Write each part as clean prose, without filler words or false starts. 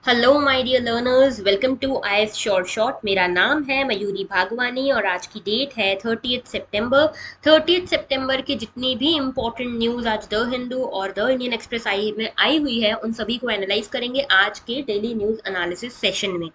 Hello my dear learners, welcome to IAS short short. मेरा नाम है मयूरी भागवानी और आज की डेट है 30 सितंबर। 30 सितंबर की जितनी भी इंपॉर्टेंट न्यूज़ आज द हिंदू और द इंडियन एक्सप्रेस आई में आई हुई है उन सभी को एनालाइज करेंगे आज के डेली न्यूज़ एनालिसिस सेशन में।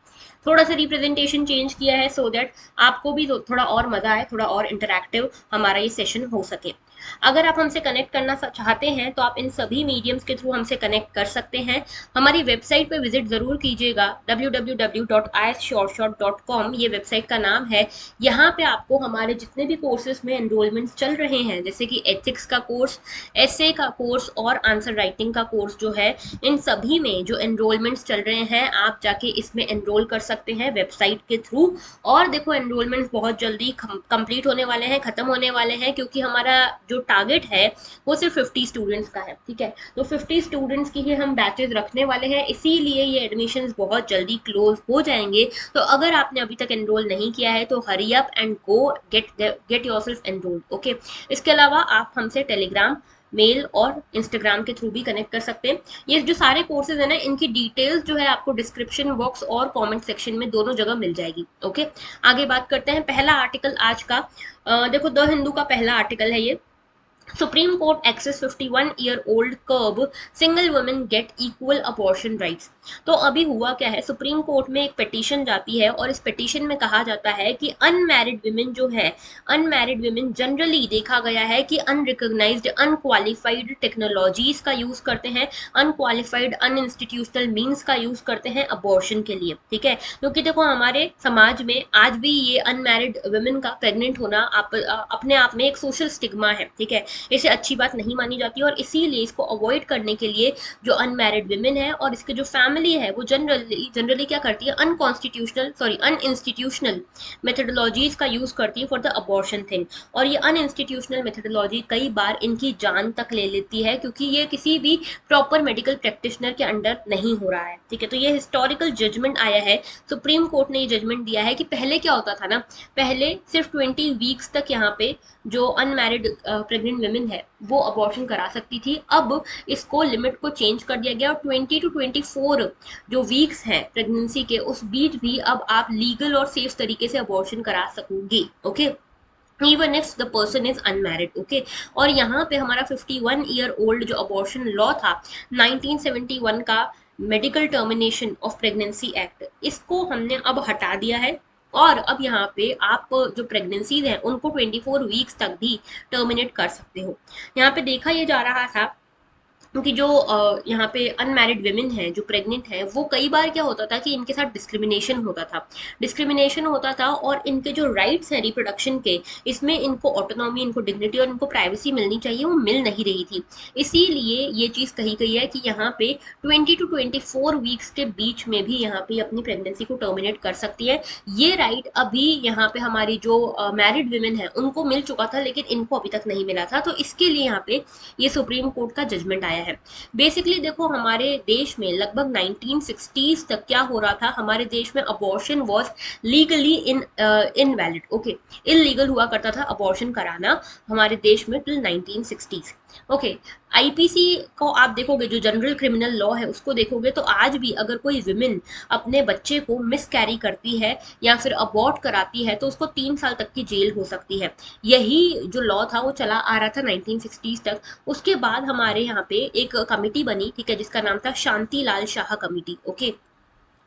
थोड़ा सा रिप्रेजेंटेशन चेंज किया है सो दैट आपको भी थोड़ा और मजा आए, थोड़ा और इंटरैक्टिव हमारा ये सेशन हो सके। अगर आप हमसे कनेक्ट करना चाहते हैं तो आप इन सभी मीडियम्स के थ्रू हमसे कनेक्ट कर सकते हैं। हमारी वेबसाइट पे विजिट जरूर कीजिएगा, www.isshortshort.com ये वेबसाइट का नाम है। यहाँ पे आपको हमारे जितने भी कोर्सेज में एनरोलमेंट्स चल रहे हैं, जैसे कि एथिक्स का कोर्स, एसए का कोर्स और आंसर राइटिंग का कोर्स जो है, इन सभी में जो एनरोलमेंट्स चल रहे हैं आप जाके इसमें एनरोल कर सकते हैं वेबसाइट के थ्रू। और देखो एनरोलमेंट्स बहुत जल्दी कंप्लीट होने वाले हैं, खत्म होने वाले हैं, क्योंकि हमारा जो टारगेट है वो सिर्फ 50 स्टूडेंट्स का है। ठीक है, तो 50 स्टूडेंट्स की ही हम बैचेस रखने वाले हैं, इसीलिए ये एडमिशन्स बहुत जल्दी क्लोज हो जाएंगे। तो अगर आपने अभी तक एनरोल नहीं किया है तो hurry up and go get yourself enrolled. Okay, इसके अलावा आप हमसे टेलीग्राम, मेल और इंस्टाग्राम के थ्रू भी कनेक्ट कर सकते हैं। ये जो सारे कोर्सेज है ना, इनकी डिटेल्स जो है आपको डिस्क्रिप्शन बॉक्स और कमेंट सेक्शन में दोनों जगह मिल जाएगी। ओके, आगे बात करते हैं। पहला आर्टिकल आज का, देखो द हिंदू का पहला आर्टिकल है ये। Supreme court access 51 year old curb single women get equal abortion rights. तो अभी हुआ क्या है, सुप्रीम कोर्ट में एक पिटीशन जाती है और इस पिटीशन में कहा जाता है कि अनमैरिड विमेन जो है, अनमैरिड विमेन जनरली देखा गया है कि अनरिकॉग्नाइज्ड अनक्वालिफाइड टेक्नोलॉजीज का यूज करते हैं, अनक्वालिफाइड अनइंस्टीट्यूशनल मीन्स का यूज करते हैं अबॉर्शन के लिए। ठीक है, क्योंकि देखो हमारे समाज में आज भी ये अनमैरिड वुमेन का प्रेग्नेंट होना अपने आप में एक सोशल स्टिग्मा है। ठीक है, इसे अच्छी बात नहीं मानी जाती और इसीलिए इसको अवॉइड करने के लिए जो अनमैरिड वुमेन है और इसके जो फैमिली है वो जनरली जनरली क्या करती है, अनइंस्टीट्यूशनल मेथडोलॉजीज का यूज करती है फॉर द अबॉर्शन थिंग। और ये अनइंस्टीट्यूशनल मेथडोलॉजी कई बार इनकी जान तक ले लेती है, क्योंकि ये किसी भी प्रॉपर मेडिकल प्रैक्टिशनर के अंडर नहीं हो रहा है। ठीक है, तो ये हिस्टोरिकल जजमेंट आया है, सुप्रीम कोर्ट ने ये जजमेंट दिया है कि पहले क्या होता था ना, पहले सिर्फ 20 वीक्स तक यहाँ पे जो अनमैरिड प्रेग्नेंट वुमेन है वो अबॉर्शन करा सकती थी। अब इसको लिमिट को चेंज कर दिया गया और 20 to 24 जो वीक्स हैं प्रेगनेंसी के, उस बीच भी अब आप लीगल और सेफ तरीके से अबॉर्शन करा सकोगे। Okay, even if the person is unmarried. Okay, और यहाँ पे हमारा 51 ईयर ओल्ड जो अबॉर्शन लॉ था 1971 का, medical termination of pregnancy act, इसको हमने अब हटा दिया है। और अब यहाँ पे आप जो प्रेगनेंसीज हैं उनको 24 वीक्स तक भी टर्मिनेट कर सकते हो। यहाँ पे देखा ये जा रहा था क्योंकि जो यहाँ पे अनमैरिड वुमेन है जो प्रेग्नेंट है, वो कई बार क्या होता था कि इनके साथ डिस्क्रिमिनेशन होता था और इनके जो राइट्स हैं रिप्रोडक्शन के, इसमें इनको ऑटोनॉमी, इनको डिग्निटी और इनको प्राइवेसी मिलनी चाहिए, वो मिल नहीं रही थी। इसीलिए ये चीज़ कही गई है कि यहाँ पे 20 to 24 वीक्स के बीच में भी यहाँ पे अपनी प्रेगनेंसी को टर्मिनेट कर सकती है। ये राइट अभी यहाँ पे हमारी जो मैरिड वुमेन है उनको मिल चुका था, लेकिन इनको अभी तक नहीं मिला था, तो इसके लिए यहाँ पे ये सुप्रीम कोर्ट का जजमेंट आया है। बेसिकली देखो हमारे देश में लगभग 1960s तक क्या हो रहा था, हमारे देश में abortion was legally invalid. Okay, illegal हुआ करता था अबॉर्शन कराना हमारे देश में टिल 1960s। ओके, आईपीसी को आप देखोगे, जो जनरल क्रिमिनल लॉ है उसको देखोगे, तो आज भी अगर कोई विमेन अपने बच्चे को मिस कैरी करती है या फिर अबॉर्ट कराती है तो उसको 3 साल तक की जेल हो सकती है। यही जो लॉ था वो चला आ रहा था 1960s तक। उसके बाद हमारे यहाँ पे एक कमिटी बनी, ठीक है, जिसका नाम था शांति लाल शाह कमिटी। ओके,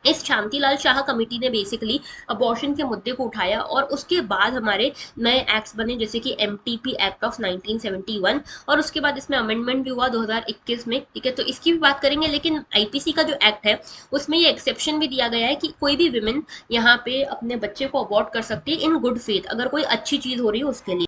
इस शांतिलाल शाह कमेटी ने बेसिकली अबॉर्शन के मुद्दे को उठाया और उसके बाद हमारे नए एक्ट्स बने, जैसे कि एमटीपी एक्ट ऑफ 1971, और उसके बाद इसमें अमेंडमेंट भी हुआ 2021 में। ठीक है, तो इसकी भी बात करेंगे, लेकिन आईपीसी का जो एक्ट है उसमें ये एक्सेप्शन भी दिया गया है कि कोई भी विमेन यहाँ पे अपने बच्चे को अबॉर्ट कर सकती है इन गुड फेथ, अगर कोई अच्छी चीज हो रही है उसके लिए।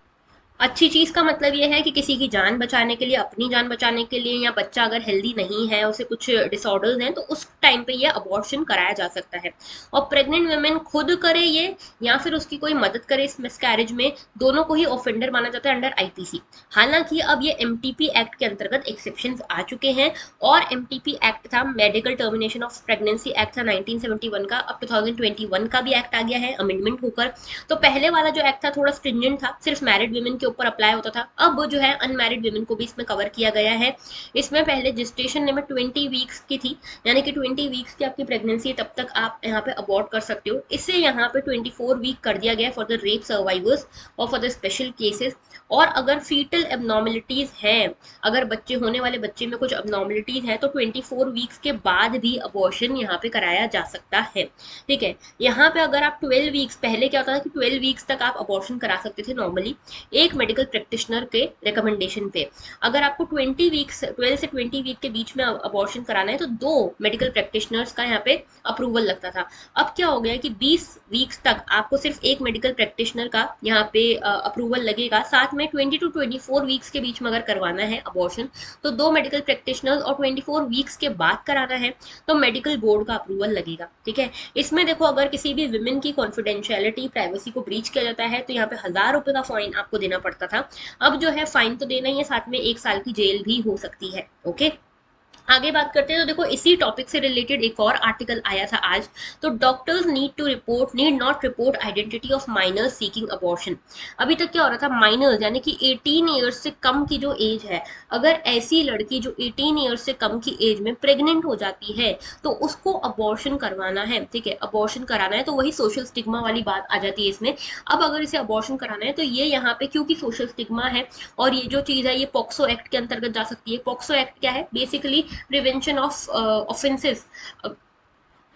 अच्छी चीज का मतलब ये है कि किसी की जान बचाने के लिए, अपनी जान बचाने के लिए, या बच्चा अगर हेल्दी नहीं है, उसे कुछ डिसऑर्डर्स हैं, तो उस टाइम पे ये अबॉर्शन कराया जा सकता है। और प्रेग्नेंट वुमेन खुद करे ये या फिर उसकी कोई मदद करे इस मिसकैरेज में, दोनों को ही ऑफेंडर माना जाता है अंडर आईपीसी। हालांकि अब ये एमटीपी एक्ट के अंतर्गत एक्सेप्शन आ चुके हैं। और एमटीपी एक्ट था, medical termination of pregnancy act था 1971 का, अब 2021 का भी एक्ट आ गया है अमेंडमेंट होकर। तो पहले वाला जो एक्ट था थोड़ा स्ट्रिंजेंट था, सिर्फ मैरिड वुमेन के के ऊपर अप्लाई होता था, अब जो है अनमैरिड वीमेन को भी इसमें कवर किया गया है। इसमें पहले जेस्टेशन लिमिट 20 वीक्स की थी, यानी कि 20 वीक्स की आपकी प्रेगनेंसी है तब तक आप यहाँ पे अबॉर्ट कर सकते हो। इससे यहाँ पे 24 वीक कर दिया गया फॉर द रेप सर्वाइवर्स और फॉर द स्पेशल केसेस। और अगर फीटल एबनॉर्मलिटीज हैं, अगर बच्चे होने वाले बच्चे में कुछ एबनॉर्मलिटीज हैं, तो 24 वीक्स के बाद भी अबॉर्शन यहाँ पे कराया जा सकता है। ठीक है, यहाँ पे अगर आप 12 वीक्स, पहले क्या होता था कि 12 वीक्स तक आप अबॉर्शन करा सकते थे नॉर्मली एक मेडिकल प्रैक्टिशनर के रिकमेंडेशन पे। अगर आपको 20 वीक्स, 12 से 20 वीक के बीच में अबॉर्शन कराना है तो 2 मेडिकल प्रैक्टिशनर्स का यहाँ पे अप्रूवल लगता था। अब क्या हो गया कि 20 वीक्स तक आपको सिर्फ एक मेडिकल प्रैक्टिशनर का यहाँ पे अप्रूवल लगेगा। साथ में 20 to 24 वीक्स के बीच में अगर करवाना है अबॉर्शन तो 2 मेडिकल प्रैक्टिशनर्स, और 24 वीक्स के बाद कराना है तो मेडिकल बोर्ड का अप्रूवल लगेगा। ठीक है, इसमें देखो अगर किसी भी विमेन की कॉन्फिडेंशियलिटी, प्राइवेसी को ब्रीच किया जाता है तो यहाँ पे 1000 रुपए का फाइन आपको देना पड़ता था। अब जो है फाइन तो देना ही है, साथ में 1 साल की जेल भी हो सकती है। ओके, आगे बात करते हैं तो देखो इसी टॉपिक से रिलेटेड एक और आर्टिकल आया था आज। तो doctors need not report identity of minors seeking abortion. अभी तक क्या हो रहा था, माइनर्स यानी कि 18 ईयर्स से कम की जो एज है, अगर ऐसी लड़की जो 18 ईयर्स से कम की एज में प्रेग्नेंट हो जाती है तो उसको अबॉर्शन करवाना है। ठीक है, अबॉर्शन कराना है तो वही सोशल स्टिग्मा वाली बात आ जाती है इसमें। अब अगर इसे अबॉर्शन कराना है तो ये यहाँ पे क्योंकि सोशल स्टिग्मा है और ये जो चीज है ये पॉक्सो एक्ट के अंतर्गत जा सकती है। पॉक्सो एक्ट क्या है, basically prevention of offences,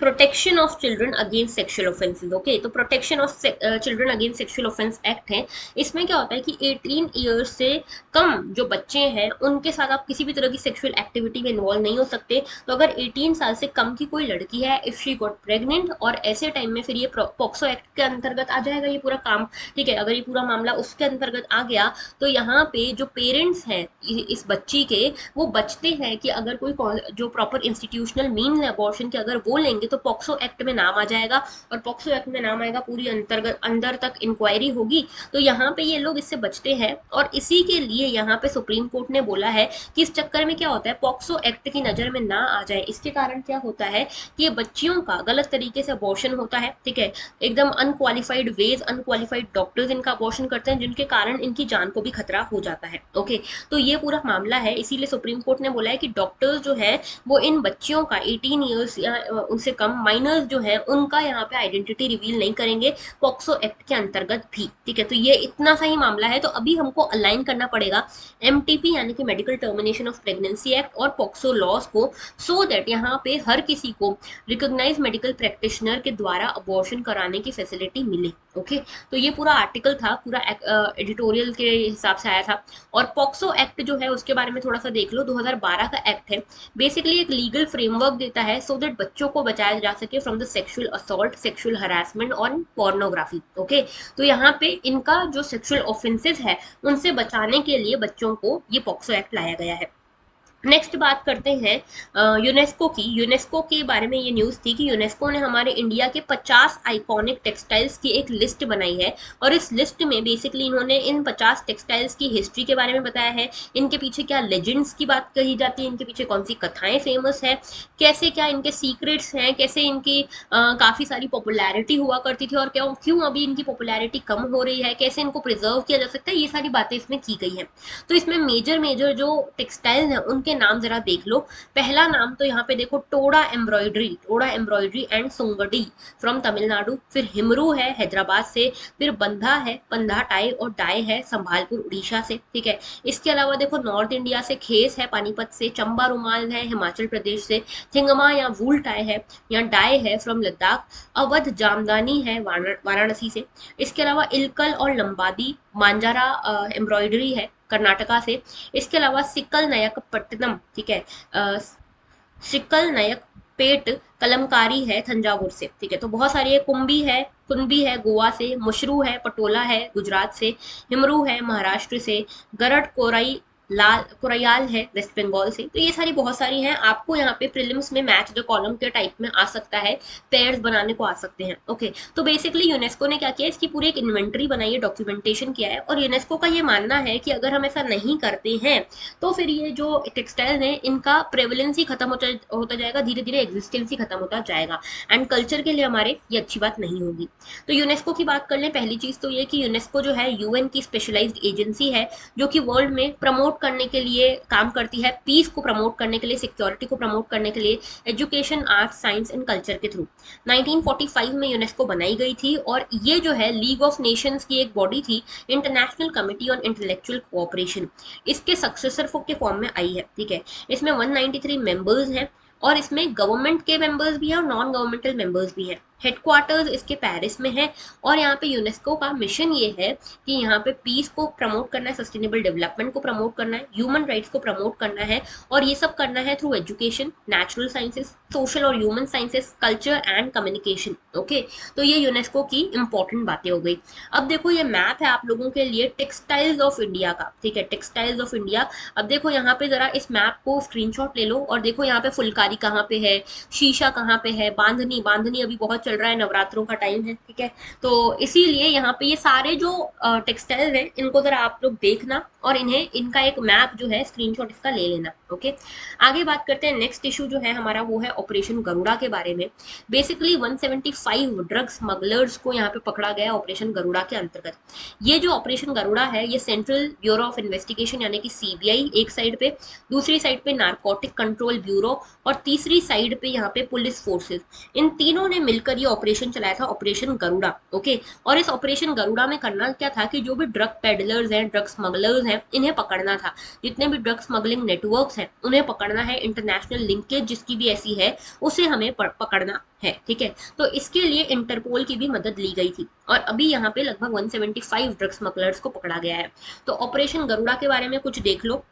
protection of children against sexual offences. Okay, तो protection of children against sexual offence act है। इसमें क्या होता है कि 18 ईयर्स से कम जो बच्चे हैं उनके साथ आप किसी भी तरह की सेक्सुअल एक्टिविटी में इन्वॉल्व नहीं हो सकते। तो अगर 18 साल से कम की कोई लड़की है, इफ शी गॉट प्रेग्नेंट, और ऐसे टाइम में फिर ये पॉक्सो एक्ट के अंतर्गत आ जाएगा ये पूरा काम। ठीक है, अगर ये पूरा मामला उसके अंतर्गत आ गया तो यहाँ पे जो पेरेंट्स हैं इस बच्ची के, वो बचते हैं कि अगर कोई जो प्रॉपर इंस्टीट्यूशनल मीन है अबॉर्शन के अगर वो लेंगे तो पॉक्सो एक्ट में नाम आ जाएगा, और पॉक्सो एक्ट में नाम आएगा पूरी अंतर्गत अंदर तक इंक्वायरी होगी। तो यहाँ पे ये लोग इससे बचते हैं, और इसी के लिए यहाँ पे सुप्रीम कोर्ट ने बोला है कि इस चक्कर में क्या होता है, पॉक्सो एक्ट की नजर में ना आ जाए। इसके कारण क्या होता है कि ये बच्चियों का गलत तरीके से अबॉर्शन होता है। ठीक है, एकदम अनक्वालिफाइड वेज, अनक्वालिफाइड डॉक्टर्स इनका अबॉर्शन करते हैं जिनके कारण इनकी जान को भी खतरा हो जाता है। ओके, तो ये पूरा मामला है, इसीलिए सुप्रीम कोर्ट ने बोला है कि डॉक्टर्स जो है वो इन बच्चियों का 18 ईयर्स या उनसे कम माइनर्स जो है उनका यहाँ पे आइडेंटिटी रिवील नहीं करेंगे पॉक्सो एक्ट के अंतर्गत भी। ठीक है, तो ये इतना सा ही मामला है। तो अभी हमको अलाइन करना पड़ेगा एमटीपी यानी कि medical termination of pregnancy act और पॉक्सो लॉज को, सो दैट यहाँ पे हर किसी को रिकॉग्नाइज मेडिकल प्रैक्टिशनर के द्वारा अबॉर्शन कराने की फैसिलिटी मिले। ओके, तो ये पूरा आर्टिकल था, पूरा एडिटोरियल के हिसाब से आया था। और पॉक्सो एक्ट जो है उसके बारे में थोड़ा सा देख लो, 2012 का एक्ट है। बेसिकली एक लीगल फ्रेमवर्क देता है सो दैट बच्चों को बचाया जा सके from the sexual assault, sexual harassment और पोर्नोग्राफी। ओके, तो यहाँ पे इनका जो सेक्सुअल ऑफेंसेस है उनसे बचाने के लिए बच्चों को ये पॉक्सो एक्ट लाया गया है। नेक्स्ट बात करते हैं यूनेस्को की। यूनेस्को के बारे में ये न्यूज़ थी कि यूनेस्को ने हमारे इंडिया के 50 आइकॉनिक टेक्सटाइल्स की एक लिस्ट बनाई है, और इस लिस्ट में बेसिकली इन्होंने इन 50 टेक्सटाइल्स की हिस्ट्री के बारे में बताया है, इनके पीछे क्या लेजेंड्स की बात कही जाती है, इनके पीछे कौन सी कथाएं फेमस है, कैसे क्या इनके सीक्रेट्स हैं, कैसे इनकी काफ़ी सारी पॉपुलैरिटी हुआ करती थी और क्यों अभी इनकी पॉपुलैरिटी कम हो रही है, कैसे इनको प्रिजर्व किया जा सकता है, ये सारी बातें इसमें की गई हैं। तो इसमें मेजर मेजर जो टेक्सटाइल्स हैं उनके नाम जरा देख लो। पहला नाम तो यहाँ पे देखो, टोड़ा एम्ब्रॉयडरी एंड सुंगडी फ्रॉम तमिलनाडु। फिर हिमरू है हैदराबाद से। फिर बंधा है, बंधा टाई और डाई है संभालपुर उड़ीसा से। ठीक है, इसके अलावा देखो नॉर्थ इंडिया से खेस है पानीपत से, चंबा रुमाल है हिमाचल प्रदेश से, थिंगमा या वूल टाई है या डाई है फ्रॉम लद्दाख, अवध जामदानी है वाराणसी से। इसके अलावा इलकल और लंबादी मांजारा एम्ब्रॉयडरी है कर्नाटका से। इसके अलावा सिक्कल नयक पट्टनम, ठीक है, सिक्कल नयक पेट कलमकारी है तंजावुर से। ठीक है, तो बहुत सारी है। कुंबी है गोवा से, मुशरू है पटोला है गुजरात से, हिमरू है महाराष्ट्र से, गरट कोराई लाल कोरयाल है वेस्ट बंगाल से। तो ये सारी बहुत सारी हैं, आपको यहाँ पे प्रीलिम्स में मैच द कॉलम के टाइप में आ सकता है, पेयर्स बनाने को आ सकते हैं। ओके, तो बेसिकली यूनेस्को ने क्या किया, इसकी पूरी एक इन्वेंटरी बनाई है, डॉक्यूमेंटेशन किया है, और यूनेस्को का ये मानना है कि अगर हम ऐसा नहीं करते हैं तो फिर ये जो टेक्सटाइल है इनका प्रेवलेंस ही खत्म होता जाएगा, धीरे धीरे एग्जिस्टेंस ही खत्म होता जाएगा, एंड कल्चर के लिए हमारे ये अच्छी बात नहीं होगी। तो यूनेस्को की बात कर लें, पहली चीज तो ये कि यूनेस्को जो है यूएन की स्पेशलाइज्ड एजेंसी है, जो कि वर्ल्ड में प्रमोट करने के लिए काम करती है, पीस को प्रमोट करने के लिए, सिक्योरिटी को प्रमोट करने के लिए, education, art, science and culture के थ्रू। 1945 में यूनेस्को बनाई गई थी, और ये जो है लीग ऑफ नेशंस की एक बॉडी थी, international committee on intellectual cooperation, इसके सक्सेसर के फॉर्म में आई है। ठीक है, इसमें 193 मेंबर्स हैं, और इसमें गवर्नमेंट के मेंबर्स भी हैं और नॉन गवर्नमेंटल मेंबर्स भी हैं। हेडक्वार्टर्स इसके पेरिस में है, और यहाँ पे यूनेस्को का मिशन ये है कि यहाँ पे पीस को प्रमोट करना है, सस्टेनेबल डेवलपमेंट को प्रमोट करना है, ह्यूमन राइट्स को प्रमोट करना है, और ये सब करना है through education, natural sciences, social और human sciences, culture and communication. Okay, तो ये यूनेस्को की इंपॉर्टेंट बातें हो गई। अब देखो ये मैप है आप लोगों के लिए टेक्सटाइल्स ऑफ इंडिया का। ठीक है, टेक्सटाइल्स ऑफ इंडिया। अब देखो यहाँ पे जरा इस मैप को स्क्रीनशॉट ले लो, और देखो यहाँ पे फुलकारी कहाँ पे है, शीशा कहाँ पे है, बांधनी, बांधनी अभी बहुत चल रहा है, नवरात्रों का टाइम है। ठीक है, तो इसीलिए यहाँ पे ये सारे जो टेक्सटाइल हैं इनको जरा आप लोग देखना, और इन्हें इनका एक मैप जो है स्क्रीनशॉट इसका ले लेना। ओके, आगे बात करते हैं। नेक्स्ट इशू जो है हमारा वो है ऑपरेशन गरुड़ा के बारे में। बेसिकली 175 ड्रग स्मगलर्स को यहाँ पे पकड़ा गया ऑपरेशन गरुड़ा के अंतर्गत। ये जो ऑपरेशन गरुड़ा है ये सेंट्रल ब्यूरो ऑफ इन्वेस्टिगेशन यानी कि सीबीआई एक साइड पे, दूसरी साइड पे नारकोटिक कंट्रोल ब्यूरो, और तीसरी साइड पे यहाँ पे पुलिस फोर्सेस, इन तीनों ने मिलकर ये ऑपरेशन चलाया था, ऑपरेशन गरुड़ा। ओके, और इस ऑपरेशन गरुड़ा में करना क्या था कि जो भी ड्रग पेडलर्स हैं, ड्रग स्मगलर्स हैं, इन्हें पकड़ना था। जितने भी ड्रग स्मगलिंग नेटवर्क्स हैं उन्हें पकड़ना है, इंटरनेशनल लिंकेज जिसकी भी ऐसी है उसे हमें पकड़ना है। ठीक है, तो इसके लिए इंटरपोल की भी मदद ली गई थी, और अभी यहाँ पे लगभग 175 ड्रग स्मगलर्स को पकड़ा गया है। तो ऑपरेशन गरुड़ा के बारे में कुछ देख लो।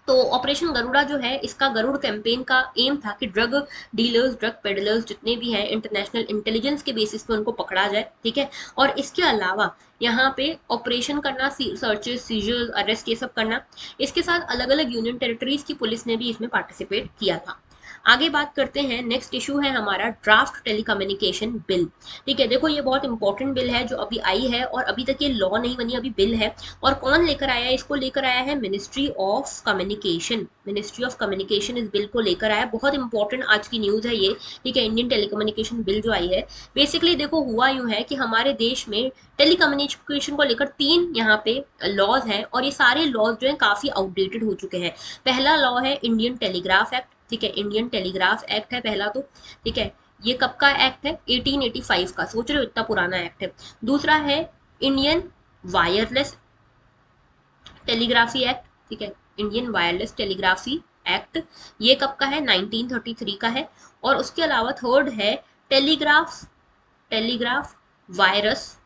तो ऑपरेशन गरुड़ा जो है, इसका गरुड़ कैंपेन का एम था कि ड्रग डीलर्स, ड्रग पेडलर्स जितने भी हैं, इंटरनेशनल इंटेलिजेंस के बेसिस पे उनको पकड़ा जाए। ठीक है, और इसके अलावा यहाँ पे ऑपरेशन करना, सर्चेस, सीजर्स, अरेस्ट, ये सब करना। इसके साथ अलग अलग यूनियन टेरिटरीज की पुलिस ने भी इसमें पार्टिसिपेट किया था। आगे बात करते हैं, नेक्स्ट इशू है हमारा ड्राफ्ट टेलीकम्युनिकेशन बिल। ठीक है, देखो ये बहुत इंपॉर्टेंट बिल है जो अभी आई है, और अभी तक ये लॉ नहीं बनी, अभी बिल है। और कौन लेकर आया है इसको? लेकर आया है ministry of communication. Ministry of communication इस बिल को लेकर आया, बहुत इंपॉर्टेंट आज की न्यूज है ये। ठीक है, इंडियन टेलीकम्युनिकेशन बिल जो आई है, बेसिकली देखो हुआ यूं है कि हमारे देश में टेलीकम्युनिकेशन को लेकर 3 यहाँ पे लॉज हैं, और ये सारे लॉज जो है काफी आउटडेटेड हो चुके हैं। पहला लॉ है इंडियन टेलीग्राफ एक्ट। ठीक है, इंडियन टेलीग्राफ एक्ट है पहला तो। ठीक है, ये कब का एक्ट है? 1885 का। सोच रहे हो इतना पुराना एक्ट है। दूसरा है इंडियन वायरलेस टेलीग्राफी एक्ट। ठीक है, इंडियन वायरलेस टेलीग्राफी एक्ट, ये कब का है? 1933 का है। और उसके अलावा थर्ड है telegraph telegraph virus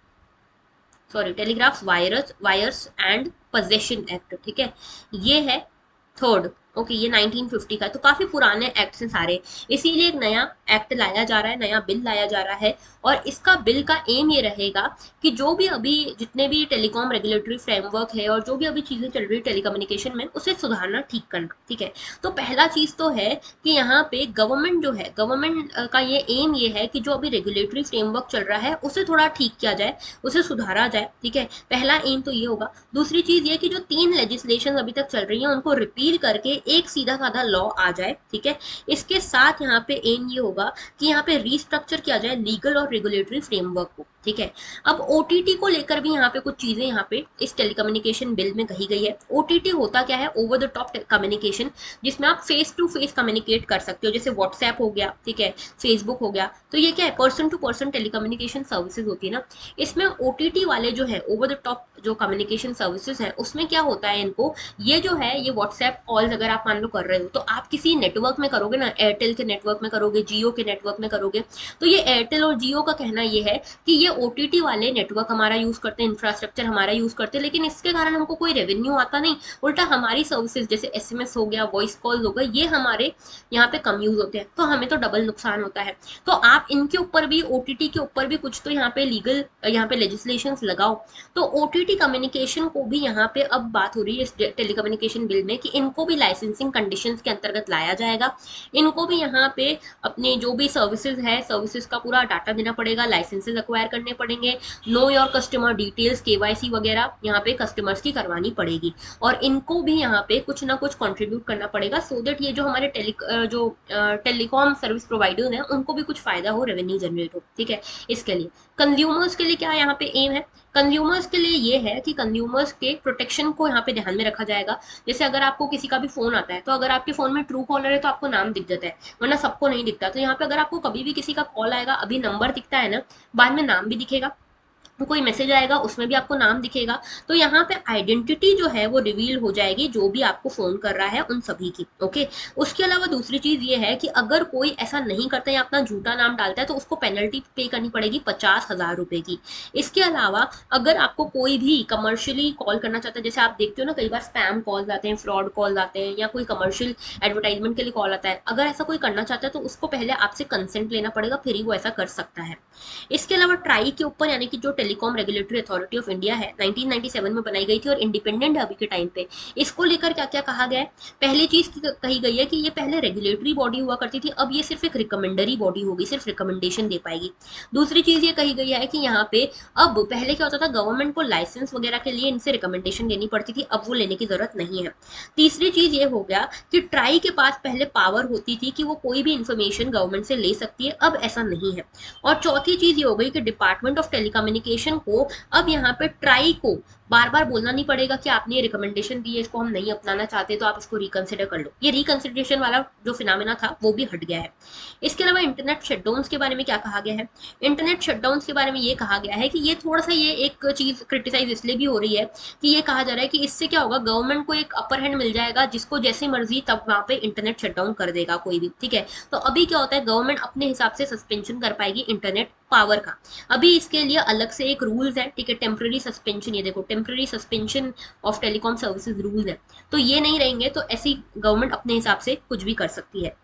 telegraph wires and possession act. ठीक है, ये है थर्ड। ओके, ये 1950 का, तो काफी पुराने एक्ट हैं सारे, इसीलिए एक नया एक्ट लाया जा रहा है, नया बिल लाया जा रहा है। और इसका बिल का एम ये रहेगा कि जो भी अभी जितने भी टेलीकॉम रेगुलेटरी फ्रेमवर्क है और जो भी अभी चीजें चल रही है टेलीकम्युनिकेशन में, उसे सुधारना, ठीक करना। ठीक है, तो पहला चीज तो है कि यहाँ पे गवर्नमेंट जो है, गवर्नमेंट का ये एम ये है कि जो अभी रेगुलेटरी फ्रेमवर्क चल रहा है उसे थोड़ा ठीक किया जाए, उसे सुधारा जाए। ठीक है, पहला एम तो ये होगा। दूसरी चीज ये कि जो 3 लेजिस्लेशन अभी तक चल रही है उनको रिपील करके एक सीधा साधा लॉ आ जाए। ठीक है, इसके साथ यहाँ पे एम ये होगा कि यहाँ पे रीस्ट्रक्चर किया जाए लीगल और रेगुलेटरी फ्रेमवर्क को। ठीक है, अब ओटीटी को लेकर भी यहाँ पे कुछ चीजें यहाँ पे इस टेलीकम्युनिकेशन बिल में कही गई है। ओटीटी होता क्या है? ओवर द टॉप कम्युनिकेशन, जिसमें आप फेस टू फेस कम्युनिकेट कर सकते हो, जैसे व्हाट्सएप हो गया, ठीक है, फेसबुक हो गया। तो ये क्या है? Person to person telecommunication services होती है ना। इसमें ओटीटी वाले जो है, ओवर द टॉप जो कम्युनिकेशन सर्विसेज है, उसमें क्या होता है, इनको ये जो है ये व्हाट्सएप कॉल्स अगर आप मान लो कर रहे हो, तो आप किसी नेटवर्क में करोगे ना, एयरटेल के नेटवर्क में करोगे, जियो के नेटवर्क में करोगे, तो ये एयरटेल और जियो का कहना ये है कि ये ओटीटी वाले नेटवर्क हमारा यूज करते हैं, इंफ्रास्ट्रक्चर हमारा यूज करते हैं, लेकिन इसके कारण हमको कोई रेवेन्यू आता नहीं, उल्टा हमारी सर्विसेज जैसे एसएमएस हो गया, वॉइस कॉल हो गया, ये हमारे यहाँ पे कम यूज होते हैं, तो हमें तो डबल नुकसान होता है। तो आप इनके ऊपर भी, ओटीटी के ऊपर भी कुछ तो यहाँ पे लीगल, यहाँ पे लेजिस्लेशन लगाओ। तो ओटीटी कम्युनिकेशन को भी यहाँ पे अब बात हो रही है इस टेलीकम्युनिकेशन बिल में कि इनको भी लाइसेंसिंग कंडीशंस के अंतर्गत लाया जाएगा, इनको भी यहाँ पे अपने जो भी सर्विसेज है, सर्विसेज का पूरा डाटा देना पड़ेगा, लाइसेंसेज एक्वायर करने पड़ेंगे, know your customer details, KYC वगैरह यहाँ पे कस्टमर्स की करवानी पड़ेगी, और इनको भी यहाँ पे कुछ ना कुछ कंट्रीब्यूट करना पड़ेगा, सो दैट ये जो हमारे टेलीकॉम सर्विस प्रोवाइडर्स हैं उनको भी कुछ फायदा हो, रेवेन्यू जनरेट हो, ठीक है। इसके लिए कंज्यूमर्स के लिए क्या यहाँ पे एम है, कंज्यूमर्स के लिए ये है कि कंज्यूमर्स के प्रोटेक्शन को यहाँ पे ध्यान में रखा जाएगा। जैसे अगर आपको किसी का भी फोन आता है, तो अगर आपके फोन में ट्रू कॉलर है तो आपको नाम दिख जाता है, वरना सबको नहीं दिखता। तो यहाँ पे अगर आपको कभी भी किसी का कॉल आएगा, अभी नंबर दिखता है ना, बाद में नाम भी दिखेगा, तो कोई मैसेज आएगा उसमें भी आपको नाम दिखेगा, तो यहाँ पे आइडेंटिटी जो है वो रिवील हो जाएगी, जो भी आपको फोन कर रहा है उन सभी की, ओके। उसके अलावा दूसरी चीज ये है कि अगर कोई ऐसा नहीं करता है, अपना झूठा नाम डालता है, तो उसको पेनल्टी पे करनी पड़ेगी 50,000 रुपए की। इसके अलावा अगर आपको कोई भी कमर्शियली कॉल करना चाहता है, जैसे आप देखते हो ना कई बार स्पैम कॉल आते हैं, फ्रॉड कॉल आते हैं, या कोई कमर्शियल एडवर्टाइजमेंट के लिए कॉल आता है, अगर ऐसा कोई करना चाहता है तो उसको पहले आपसे कंसेंट लेना पड़ेगा, फिर ही वो ऐसा कर सकता है। इसके अलावा ट्राई के ऊपर, यानी कि जो telecom regulatory authority of India है, 1997 में बनाई गई थी और इंडिपेंडेंट है अभी के टाइम पे, इसको लेकर क्या क्या कहा गया है। पहली चीज कही गई है कि ये पहले रेगुलेटरी बॉडी हुआ करती थी, अब ये सिर्फ एक रिकमेंडरी बॉडी होगी, सिर्फ रिकमेंडेशन दे पाएगी। दूसरी चीज ये कही गई है कि यहाँ पे अब पहले क्या होता था, गवर्नमेंट को लाइसेंस वगैरह के लिए इनसे रिकमेंडेशन लेनी पड़ती थी, अब वो लेने की जरूरत नहीं है। तीसरी चीज ये हो गया कि ट्राई के पास पहले पावर होती थी कि वो कोई भी इंफॉर्मेशन गवर्नमेंट से ले सकती है, अब ऐसा नहीं है। और चौथी चीज ये हो गई कि डिपार्टमेंट ऑफ टेलीकम्युनिकेशन को अब यहाँ पे ट्राई को बार बार बोलना नहीं पड़ेगा कि आपने ये रिकमेंडेशन दी है, इसको हम नहीं अपनाना चाहते, तो आप इसको रिकंसिडर कर लो। ये रिकंसिडरेशन वाला जो फिनोमेना था वो भी हट गया है। इसके अलावा इंटरनेट शटडाउन्स के बारे में क्या कहा गया है, इंटरनेट शटडाउन्स के बारे में ये कहा गया है कि ये थोड़ा सा, ये एक चीज क्रिटिसाइज इसलिए भी हो रही है कि ये कहा जा रहा है कि इससे क्या होगा, गवर्नमेंट को एक अपर हैंड मिल जाएगा, जिसको जैसी मर्जी तब वहां पे इंटरनेट शटडाउन कर देगा कोई भी, ठीक है। तो अभी क्या होता है, गवर्नमेंट अपने हिसाब से सस्पेंशन कर पाएगी इंटरनेट पावर का। अभी इसके लिए अलग से एक रूल्स है, ठीक है, टेम्पररी सस्पेंशन, ये देखो temporary suspension of telecom services rule है, तो ये नहीं रहेंगे, तो ऐसी गवर्नमेंट अपने हिसाब से कुछ भी कर सकती है।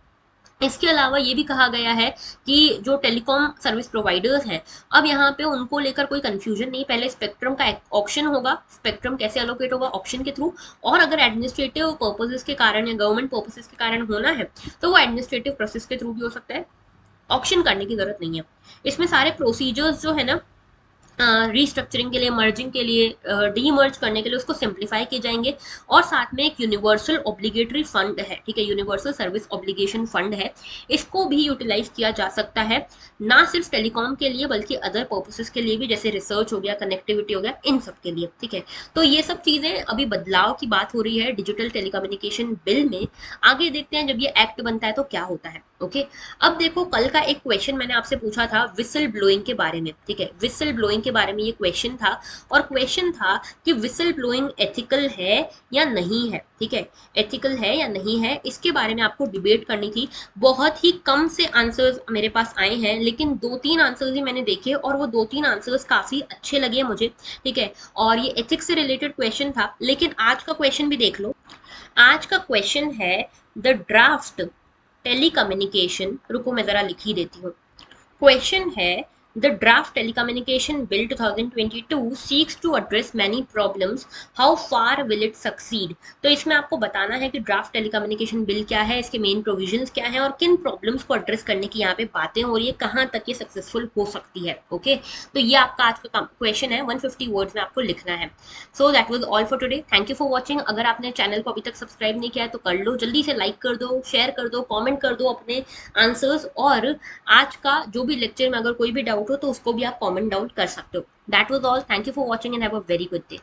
इसके अलावा ये भी कहा गया है कि जो टेलीकॉम सर्विस प्रोवाइडर्स हैं, अब यहाँ पे उनको लेकर कोई कंफ्यूजन नहीं, पहले स्पेक्ट्रम का ऑक्शन होगा, स्पेक्ट्रम कैसे एलोकेट होगा, ऑक्शन के थ्रू, और अगर एडमिनिस्ट्रेटिव पर्पसेस के कारण या गवर्नमेंट पर्पसेस के कारण होना है तो वो एडमिनिस्ट्रेटिव प्रोसेस के थ्रू भी हो सकता है, ऑक्शन करने की जरूरत नहीं है। इसमें सारे प्रोसीजर्स जो है ना, रीस्ट्रक्चरिंग के लिए, मर्जिंग के लिए, डीमर्ज करने के लिए, उसको सिंप्लीफाई किए जाएंगे। और साथ में एक यूनिवर्सल ऑब्लिगेटरी फंड है, ठीक है, यूनिवर्सल सर्विस ऑब्लिगेशन फंड है, इसको भी यूटिलाइज किया जा सकता है, ना सिर्फ टेलीकॉम के लिए बल्कि अदर पर्पसेस के लिए भी, जैसे रिसर्च हो गया, कनेक्टिविटी हो गया, इन सब के लिए, ठीक है। तो ये सब चीजें अभी बदलाव की बात हो रही है डिजिटल टेलीकम्युनिकेशन बिल में। आगे देखते हैं जब ये एक्ट बनता है तो क्या होता है, ओके। अब देखो, कल का एक क्वेश्चन मैंने आपसे पूछा था विसल ब्लोइंग के बारे में, ठीक है, विसल ब्लोइंग के बारे में ये क्वेश्चन था, और क्वेश्चन था कि विसल ब्लोइंग एथिकल है या नहीं है, ठीक है, एथिकल है या नहीं है, इसके बारे में आपको डिबेट करनी थी। बहुत ही कम से आंसर्स मेरे पास आए हैं, लेकिन 2-3 आंसर्स ही मैंने देखे, और वो 2-3 आंसर्स काफी अच्छे लगे मुझे, ठीक है, और ये एथिक्स से रिलेटेड क्वेश्चन था। लेकिन आज का क्वेश्चन भी देख लो, आज का क्वेश्चन है द ड्राफ्ट टेलीकम्युनिकेशन, रुको मैं जरा लिख ही देती हूँ। क्वेश्चन है the draft telecommunication bill 2022 seeks to address many problems, how far will it succeed. तो इसमें आपको बताना है कि ड्राफ्ट टेलीकम्युनिकेशन बिल क्या है, इसके मेन प्रोविजंस क्या हैं, और किन प्रॉब्लम्स को एड्रेस करने की यहाँ पे बातें हो रही है, कहाँ तक ये सक्सेसफुल हो सकती है, ओके। तो ये आपका आज का क्वेश्चन है, 150 वर्ड्स में आपको लिखना है। So that was all for today, thank you for watching. अगर आपने चैनल को अभी तक सब्सक्राइब नहीं किया है तो कर लो, जल्दी से लाइक कर दो, शेयर कर दो, कॉमेंट कर दो अपने आंसर्स, और आज का जो भी लेक्चर में अगर कोई भी डाउट हो तो उसको भी आप कमेंट डाउन कर सकते हो। That was all, thank you for watching and have a very good day.